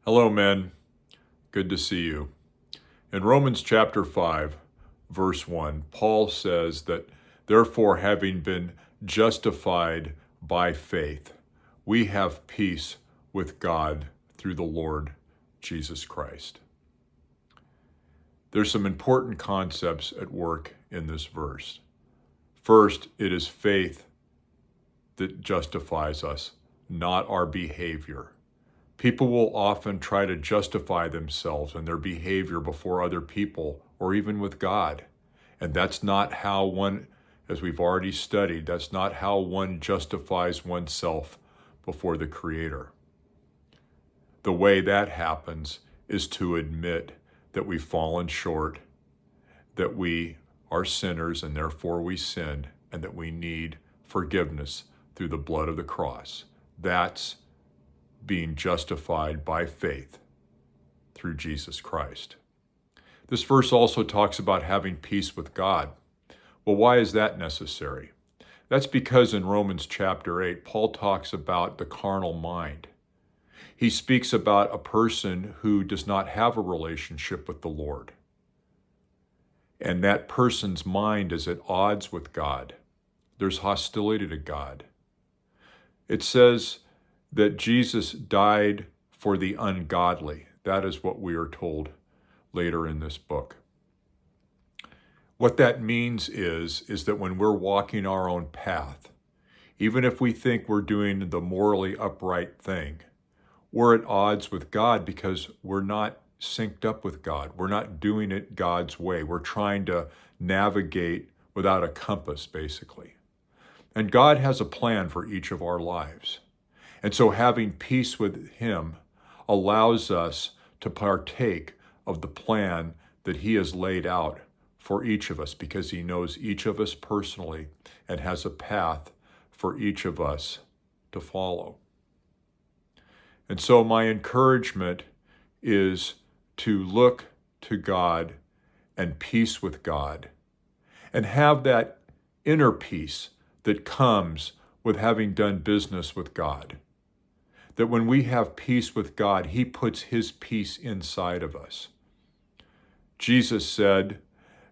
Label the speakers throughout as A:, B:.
A: Hello, men. Good to see you. In Romans chapter 5, verse 1, Paul says that, therefore, having been justified by faith, we have peace with God through the Lord Jesus Christ. There's some important concepts at work in this verse. First, it is faith that justifies us, not our behavior. People will often try to justify themselves and their behavior before other people or even with God. And that's not how one, as we've already studied, that's not how one justifies oneself before the Creator. The way that happens is to admit that we've fallen short, that we are sinners and therefore we sinned, and that we need forgiveness through the blood of the cross. That's being justified by faith through Jesus Christ. This verse also talks about having peace with God. Well, why is that necessary? That's because in Romans chapter 8, Paul talks about the carnal mind. He speaks about a person who does not have a relationship with the Lord. And that person's mind is at odds with God. There's hostility to God. It says that Jesus died for the ungodly. That is what we are told later in this book. What that means is that when we're walking our own path, even if we think we're doing the morally upright thing, we're at odds with God because we're not synced up with God. We're not doing it God's way. We're trying to navigate without a compass, basically. And God has a plan for each of our lives. And so having peace with Him allows us to partake of the plan that He has laid out for each of us, because He knows each of us personally and has a path for each of us to follow. And so my encouragement is to look to God and peace with God and have that inner peace that comes with having done business with God. That when we have peace with God, He puts His peace inside of us. Jesus said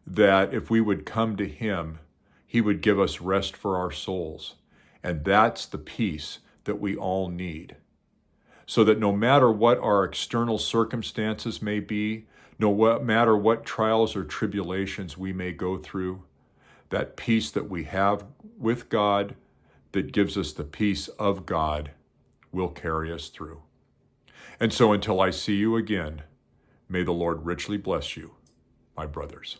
A: that if we would come to Him, He would give us rest for our souls. And that's the peace that we all need. So that no matter what our external circumstances may be, no matter what trials or tribulations we may go through, that peace that we have with God, that gives us the peace of God, will carry us through. And so until I see you again, may the Lord richly bless you, my brothers.